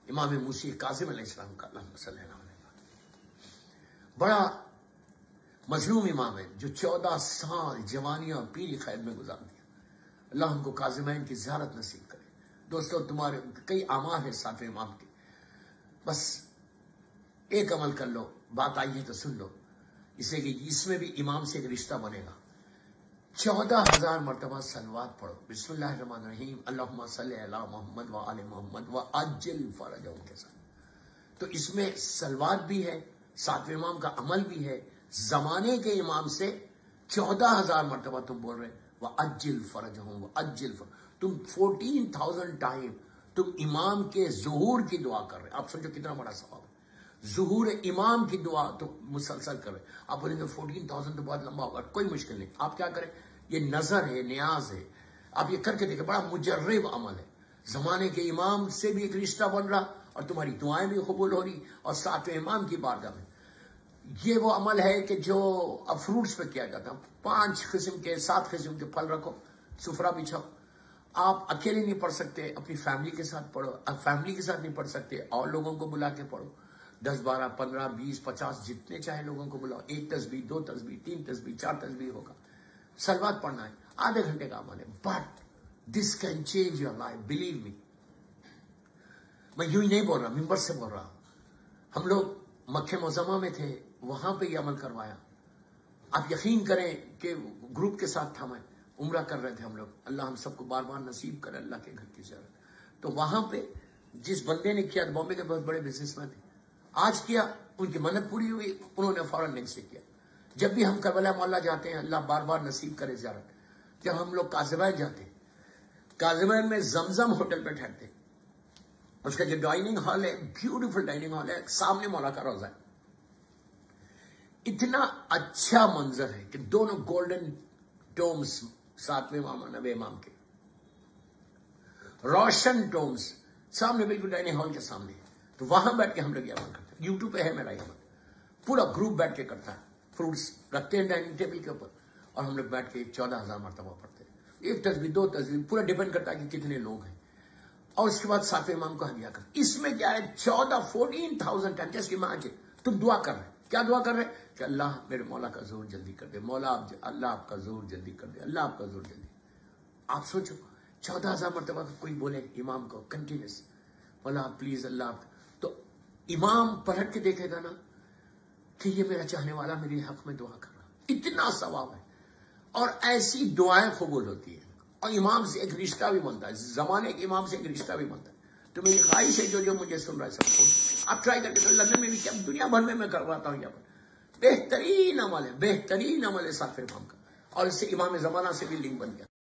इमाम मूसी कासिम अलैहिस्सलाम का अल्लाहुम्मा सल्ली अला मुहम्मद। बड़ा मजलूम इमाम है जो 14 साल जवानी और पीरी खैद में गुजार दिया। अल्लाह हमको काज़िमैन की ज़ियारत नसीब करे। दोस्तों, तुम्हारे कई आमाल है सातवें इमाम के, बस एक अमल कर लो। बात आई है तो सुन लो, इसलिए कि इसमें भी इमाम से एक रिश्ता बनेगा। 14,000 मरतबा सलवात पढ़ो। बिस्मिल्लाहिर्रहमानिर्रहीम, अल्लाहुम्मा सल्ली अला मोहम्मद व आले मोहम्मद व अज्जिल फरजहुम के साथ। तो इसमें सलवात भी है, सातवें इमाम का अमल भी है। जमाने के इमाम से 14,000 मरतबा तुम बोल रहे व अज्जिल फरजहुम व अज्जिल फरज। तुम 14,000 टाइम तुम इमाम के ज़ुहूर की दुआ कर रहे। आप सोचो कितना बड़ा सवाब है। ज़ुहूर इमाम की दुआ तो मुसलसल कर रहे। आप बोलेंगे 14,000 तो बहुत लंबा होगा, कोई मुश्किल नहीं। आप क्या करें, ये नजर है, न्याज है, आप ये करके देखें। बड़ा मुजर्रब अमल है। जमाने के इमाम से भी एक रिश्ता बन रहा और तुम्हारी दुआएं भी कबूल हो रही, और सातवें इमाम की बारगाह में। ये वो अमल है कि जो अब फ्रूट्स पे किया जाता है। 5 किस्म के 7 किस्म के फल रखो, सुफरा बिछाओ। आप अकेले नहीं पढ़ सकते, अपनी फैमिली के साथ पढ़ो। अब फैमिली के साथ नहीं पढ़ सकते, और लोगों को बुला के पढ़ो। 10, 12, 15, 20, 50 जितने चाहे लोगों को बुलाओ। 1 तस्बीह, 2 तस्बीह, 3 तस्बीह, 4 तस्बीह होगा। सलवात पढ़ना है, आधे घंटे का अमल है, but this can change your life, believe me. मैं यूं ही नहीं बोल रहा, मिंबर से बोल रहा हूं। हम लोग मक्के मुअज़्ज़मा में थे, वहां पे ये अमल करवाया। आप यकीन करें कि ग्रुप के साथ था, मैं उम्रा कर रहे थे हम लोग। अल्लाह हम सबको बार बार नसीब करे अल्लाह के घर की ज़ियारत। तो वहां पे जिस बंदे ने किया, बॉम्बे के बहुत बड़े बिजनेसमैन थे, आज किया, उनकी मन्नत पूरी हुई, उन्होंने फौरन नेक्स्ट से किया। जब भी हम करबला मोहल्ला जाते हैं, अल्लाह बार बार नसीब करे ज़ियारत। जब हम लोग काज़िमैन जाते हैं, काज़िमैन में जमजम होटल पे ठहरते, उसका जो डाइनिंग हॉल है, ब्यूटीफुल डाइनिंग हॉल है, सामने मौला का रोजा है। इतना अच्छा मंजर है कि दोनों गोल्डन डोम्स, सातवें इमाम और नवे इमाम के रोशन डोम्स सामने, बिल्कुल डाइनिंग हॉल के सामने। तो वहां बैठ के हम लोग ये अमल करते हैं। यूट्यूब पे है मेरा ये अमल, पूरा ग्रुप बैठ के करता है। फ्रूट्स रखते हैं डाइनिंग टेबल के ऊपर, और हम लोग बैठ के 14,000 मरतबा पढ़ते हैं। 1 तस्बीह, 2 तस्बीह, पूरा डिपेंड करता है कि कितने लोग हैं। और उसके बाद सातवें इमाम को हदिया कर। इसमें क्या है, 14,000 टाइम। जैसे इमेजिन तुम दुआ कर रहे, क्या दुआ कर रहे कि अल्लाह मेरे मौला का ज़ुहूर जल्दी कर दे, मौला अल्लाह आपका ज़ुहूर जल्दी कर दे, अल्लाह आपका ज़ुहूर जल्दी। आप सोचो 14,000 मरतबा कोई बोले इमाम को कंटिन्यूस, मौला प्लीज अल्लाह। तो इमाम पलट के देखेगा ना कि ये मेरा चाहने वाला मेरे हक में दुआ कर रहा। इतना सवाब है, और ऐसी दुआएं कबूल होती है, और इमाम से एक रिश्ता भी बनता है। जमाने के इमाम से एक रिश्ता भी बनता है। तो मेरी ख्वाहिश है जो मुझे सुन रहा है सबको, आप ट्राई करके। तो लंदन में भी क्या, दुनिया भर में मैं करवाता हूँ यहाँ पर। बेहतरीन अमल है, बेहतरीन अमल है सातवें इमाम का, और इससे इमाम ज़माना से भी लिंक बन गया।